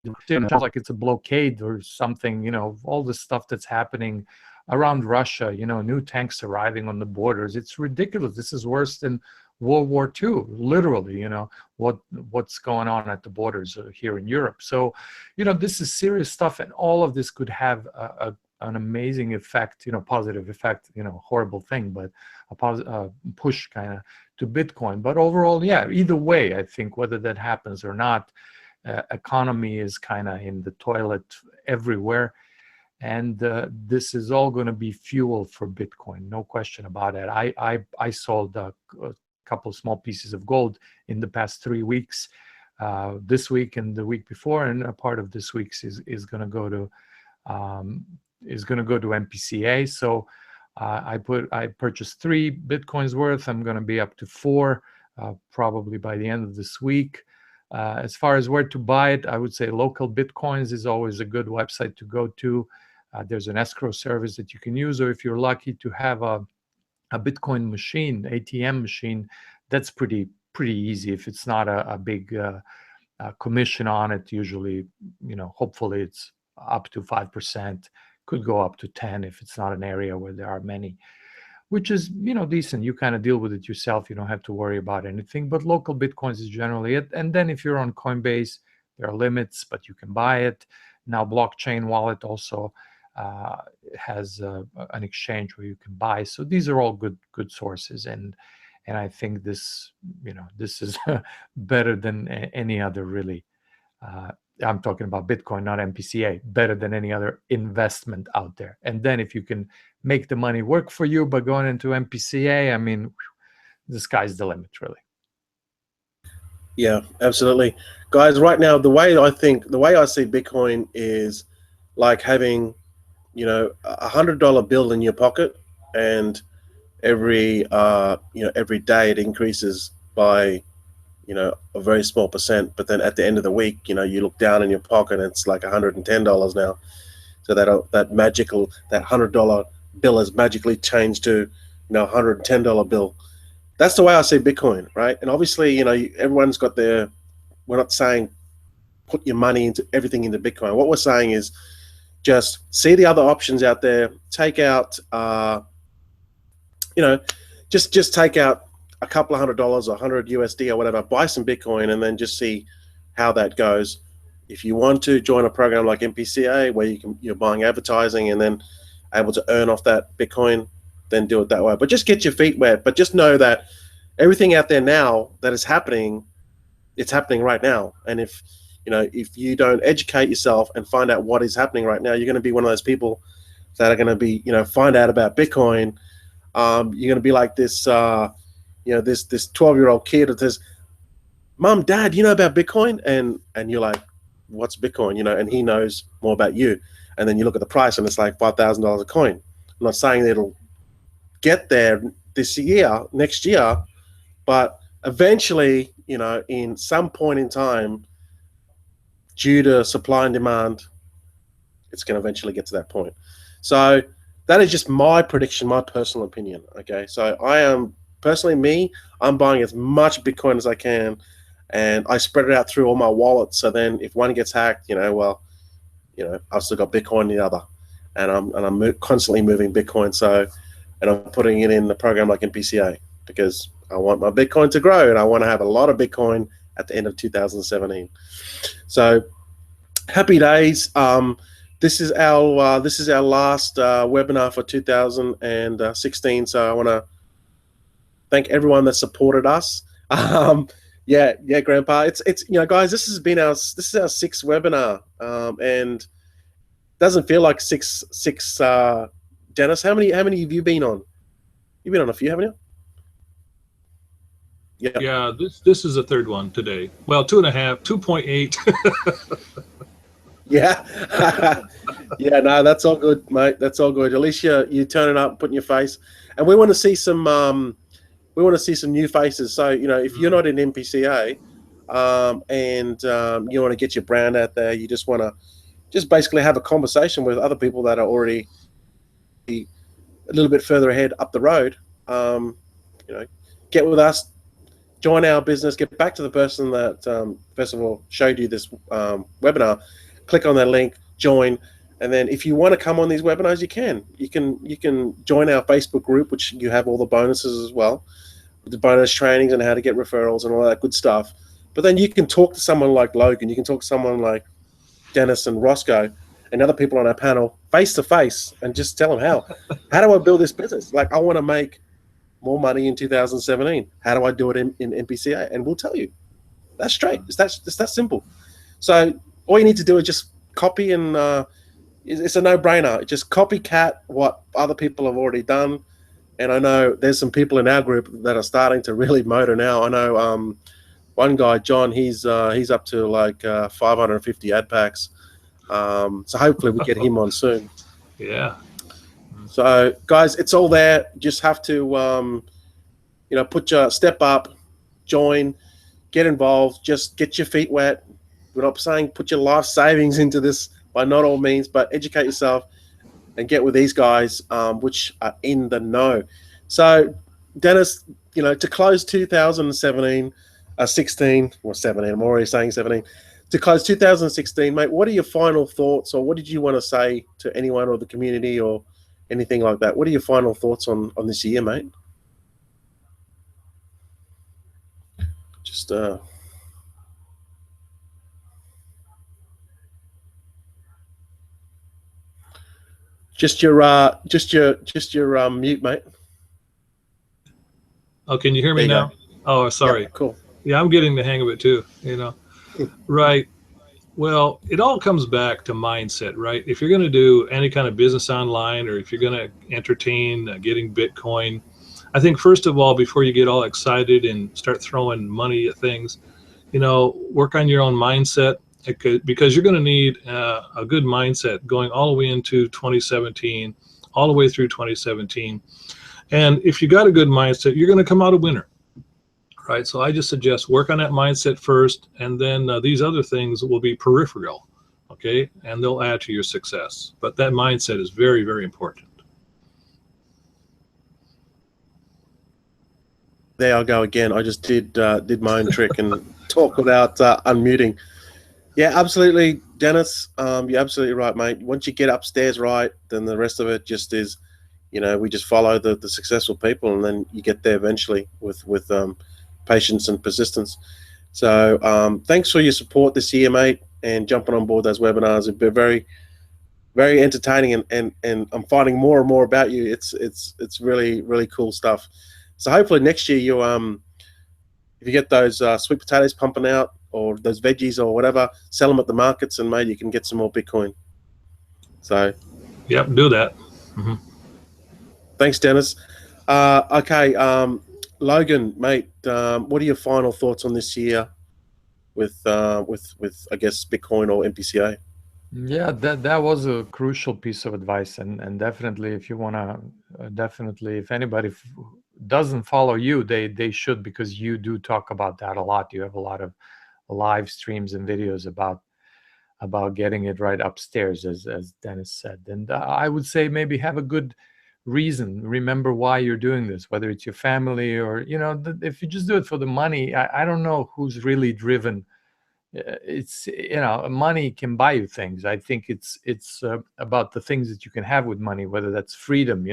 It sounds like it's a blockade or something, all the stuff that's happening around Russia, new tanks arriving on the borders. It's ridiculous. This is worse than World War II, literally, what's going on at the borders here in Europe. So, this is serious stuff, and all of this could have a an amazing effect, positive effect, horrible thing, but a push kind of to Bitcoin. But overall, yeah, either way, I think whether that happens or not, economy is kind of in the toilet everywhere. And this is all going to be fuel for Bitcoin, no question about it. I sold a couple small pieces of gold in the past 3 weeks, this week and the week before, and a part of this week's is going to go to MPCA. So I purchased 3 Bitcoins worth. I'm going to be up to 4 probably by the end of this week. As far as where to buy it, I would say Local Bitcoins is always a good website to go to. There's an escrow service that you can use, or if you're lucky to have a Bitcoin machine, ATM machine, that's pretty easy. If it's not a big commission on it, usually, hopefully it's up to 5%, could go up to 10 if it's not an area where there are many, which is, decent. You kind of deal with it yourself. You don't have to worry about anything, but Local Bitcoins is generally it. And then if you're on Coinbase, there are limits, but you can buy it. Now Blockchain Wallet also has an exchange where you can buy. So these are all good sources. And I think this is better than any other, really. I'm talking about Bitcoin, not MPCA, better than any other investment out there. And then if you can make the money work for you by going into MPCA, I mean, the sky's the limit, really. Yeah, absolutely. Guys, right now, the way I see Bitcoin is like having, $100 bill in your pocket, and every day it increases by, a very small percent. But then at the end of the week, you look down in your pocket and it's like $110 now. So that $100 bill has magically changed to, $110 bill. That's the way I see Bitcoin, right? And obviously, everyone's got we're not saying put your money everything into Bitcoin. What we're saying is just see the other options out there, take out, just take out a couple of $100 or 100 USD or whatever, buy some Bitcoin, and then just see how that goes. If you want to join a program like MPCA where you're buying advertising and then able to earn off that Bitcoin, then do it that way. But just get your feet wet. But just know that everything out there now that is happening, it's happening right now. And if you don't educate yourself and find out what is happening right now, you're going to be one of those people that are going to be, find out about Bitcoin. You're going to be like this, this 12-year-old kid that says, "Mom, Dad, you know about Bitcoin?" And you're like, "What's Bitcoin?" And he knows more about you. And then you look at the price and it's like $5,000 a coin. I'm not saying that it'll get there next year, but eventually, in some point in time, due to supply and demand, it's going to eventually get to that point. So that is just my prediction, my personal opinion. Okay, so I'm buying as much Bitcoin as I can, and I spread it out through all my wallets. So then, if one gets hacked, I've still got Bitcoin in the other, and I'm constantly moving Bitcoin. So, and I'm putting it in the program like MPCA because I want my Bitcoin to grow, and I want to have a lot of Bitcoin at the end of 2017. So, happy days. This is our last webinar for 2016. So I want to thank everyone that supported us. Yeah, Grandpa. It's guys, this is our 6th webinar, and it doesn't feel like six. Dennis, how many have you been on? You've been on a few, haven't you? Yeah. This is the 3rd one today. Well, 2.5, 2.8. Yeah. Yeah, no, that's all good, mate. That's all good. At least you turn it up, put in your face, and we want to see some new faces. So if you're not in MPCA, and you want to get your brand out there, you just want to basically have a conversation with other people that are already a little bit further ahead up the road. Get with us, join our business, get back to the person that first of all showed you this webinar. Click on that link, join, and then if you want to come on these webinars, you can join our Facebook group, which you have all the bonuses as well, the bonus trainings and how to get referrals and all that good stuff. But then you can talk to someone like Logan, you can talk to someone like Dennis and Roscoe, and other people on our panel face to face and just tell them how do I build this business? Like, I want to make more money in 2017. How do I do it in MPCA? And we'll tell you. That's straight. It's that simple. So all you need to do is just copy, and it's a no-brainer. Just copycat what other people have already done. And I know there's some people in our group that are starting to really motor now. I know one guy, John, he's up to like 550 ad packs. So hopefully we get him on soon. Yeah. So guys, it's all there. You just have to, put your step up, join, get involved, just get your feet wet. We're not saying put your life savings into this by not all means, but educate yourself and get with these guys, which are in the know. So Dennis, to close 2017, 16 or 17, I'm already saying 17, to close 2016, mate, what are your final thoughts, or what did you want to say to anyone or the community or anything like that? What are your final thoughts on this year, mate? Just your mute, mate. Oh, can you hear me now? Oh, sorry. Yeah, cool. Yeah, I'm getting the hang of it too, Right. Well, it all comes back to mindset, right? If you're going to do any kind of business online, or if you're going to entertain getting Bitcoin, I think first of all, before you get all excited and start throwing money at things, work on your own mindset, because you're going to need a good mindset going all the way into 2017, all the way through 2017. And if you got a good mindset, you're going to come out a winner, right? So I just suggest work on that mindset first, and then these other things will be peripheral, okay? And they'll add to your success. But that mindset is very, very important. There I go again. I just did my own trick and talk without unmuting. Yeah, absolutely, Dennis. You're absolutely right, mate. Once you get upstairs right, then the rest of it just is, we just follow the successful people, and then you get there eventually with patience and persistence. So thanks for your support this year, mate, and jumping on board those webinars. It's been very, very entertaining, and I'm finding more and more about you. It's really, really cool stuff. So hopefully next year if you get those sweet potatoes pumping out, or those veggies or whatever, sell them at the markets, and maybe you can get some more Bitcoin. So, yep, do that. Mm-hmm. Thanks, Dennis. Okay, Logan, mate, what are your final thoughts on this year with I guess Bitcoin or MPCA? Yeah, that was a crucial piece of advice, and definitely, if you want to, definitely, if anybody doesn't follow you, they should, because you do talk about that a lot. You have a lot of live streams and videos about getting it right upstairs, as Dennis said. And I would say maybe have a good reason. Remember why you're doing this, whether it's your family or, if you just do it for the money, I don't know who's really driven. It's, money can buy you things. I think it's about the things that you can have with money, whether that's freedom,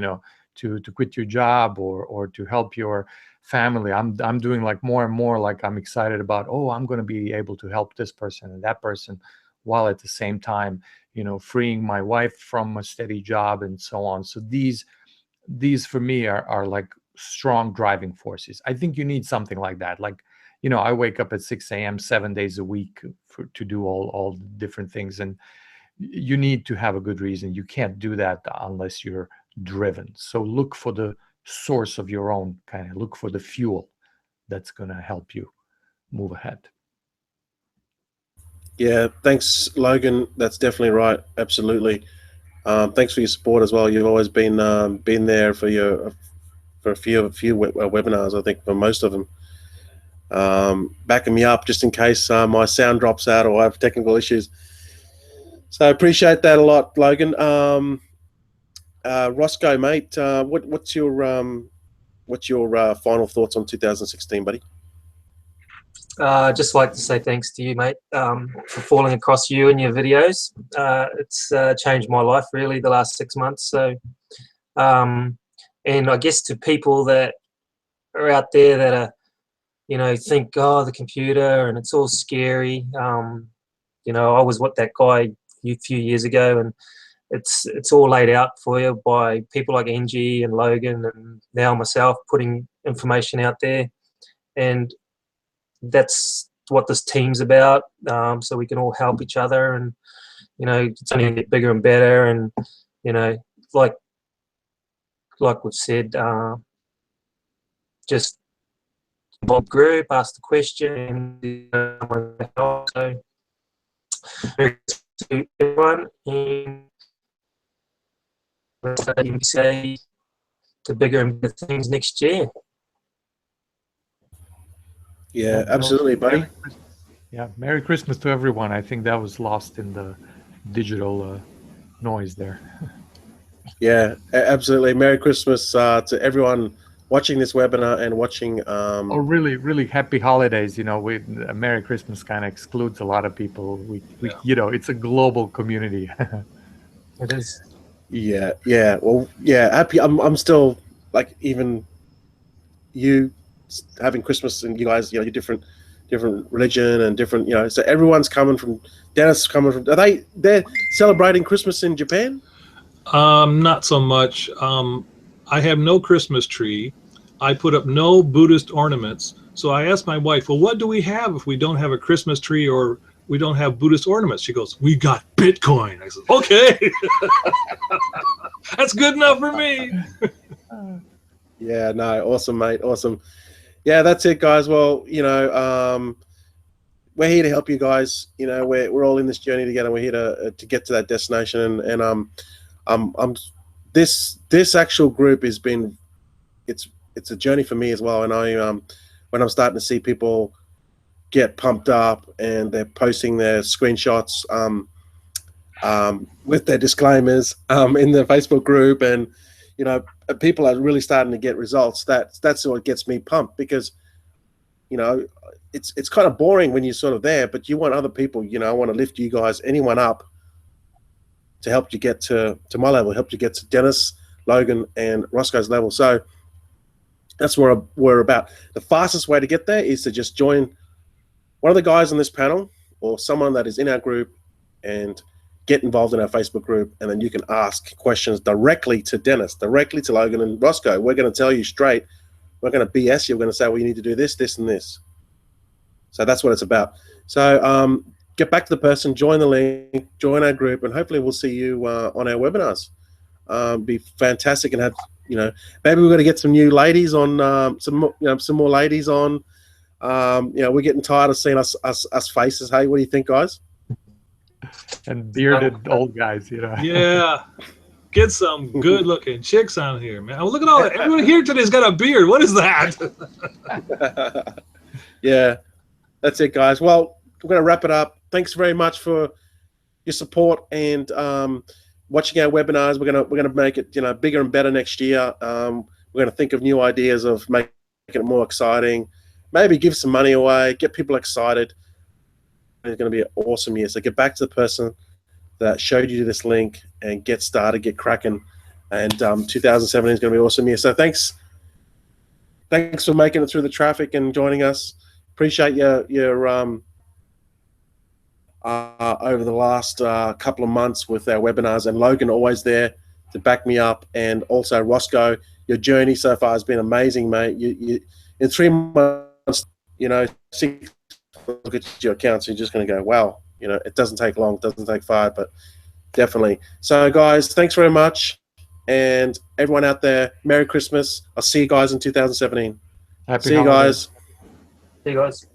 to quit your job or to help your family. I'm doing like more and more, like I'm excited about, I'm going to be able to help this person and that person, while at the same time, freeing my wife from a steady job and so on. So these for me are like strong driving forces. I think you need something like that. Like, I wake up at 6 a.m. 7 days a week to do all the different things. And you need to have a good reason. You can't do that unless you're driven. So look for the source of your own kind of, look for the fuel that's going to help you move ahead. Yeah, thanks, Logan. That's definitely right. Absolutely. Thanks for your support as well. You've always been there for a few webinars. I think for most of them, backing me up just in case my sound drops out or I have technical issues. So I appreciate that a lot, Logan. Roscoe, mate, what's your final thoughts on 2016, buddy? Just like to say thanks to you, mate, for falling across you and your videos. It's changed my life really the last 6 months. So, and I guess to people that are out there that are, think, the computer and it's all scary. I was what that guy few years ago, and it's all laid out for you by people like Angie and Logan and now myself putting information out there, and that's what this team's about. So we can all help each other, and it's only gonna get bigger and better. And like we've said, just involve group, ask the question, so to everyone, and MPCA to bigger and better things next year. Yeah, absolutely, buddy. Yeah, Merry Christmas to everyone. I think that was lost in the digital noise there. Yeah, absolutely. Merry Christmas to everyone watching this webinar and watching. Oh, really, really happy holidays. Merry Christmas kind of excludes a lot of people. We it's a global community. It is. Yeah. Well, yeah. Happy. I'm still like even you having Christmas and you guys, you're different religion and different. So everyone's coming from. Dennis coming from. They're celebrating Christmas in Japan? Not so much. I have no Christmas tree. I put up no Buddhist ornaments. So I asked my wife, well, what do we have if we don't have a Christmas tree or we don't have Buddhist ornaments? She goes, we got Bitcoin. I said, okay. That's good enough for me. Yeah, no, awesome, mate. Awesome. Yeah, that's it, guys. Well, we're here to help you guys. We're all in this journey together. We're here to get to that destination. And this actual group has been, it's a journey for me as well. And when I'm starting to see people get pumped up and they're posting their screenshots with their disclaimers in the Facebook group, and people are really starting to get results. That's what gets me pumped, because it's kind of boring when you're sort of there, but you want other people. I want to lift you guys, anyone up, to help you get to my level, help you get to Dennis, Logan, and Roscoe's level. So that's where we're about. The fastest way to get there is to just join one of the guys on this panel or someone that is in our group and get involved in our Facebook group, and then you can ask questions directly to Dennis, directly to Logan and Roscoe. We're going to tell you straight. We're going to BS you. We're going to say, well, you need to do this, this, and this. So that's what it's about. So get back to the person, join the link, join our group, and hopefully we'll see you on our webinars. Be fantastic, and have maybe we're going to get some new ladies on, some more ladies on. We're getting tired of seeing us faces. Hey, what do you think, guys? And bearded old guys, Yeah. Get some good-looking chicks on here, man. Look at all that. Everyone here today's got a beard. What is that? Yeah, that's it, guys. Well, we're going to wrap it up. Thanks very much for your support and watching our webinars. We're gonna make it bigger and better next year. We're going to think of new ideas of making it more exciting. Maybe give some money away, get people excited. It's going to be an awesome year. So get back to the person that showed you this link and get started, get cracking. And 2017 is going to be an awesome year. So thanks for making it through the traffic and joining us. Appreciate your over the last couple of months with our webinars, and Logan always there to back me up, and also Roscoe. Your journey so far has been amazing, mate. You in 3 months, 6 look at your accounts, you're just going to go, wow. It doesn't take long, it doesn't take 5, but definitely. So, guys, thanks very much, and everyone out there, Merry Christmas. I'll see you guys in 2017. Happy See you holidays. guys. See you guys.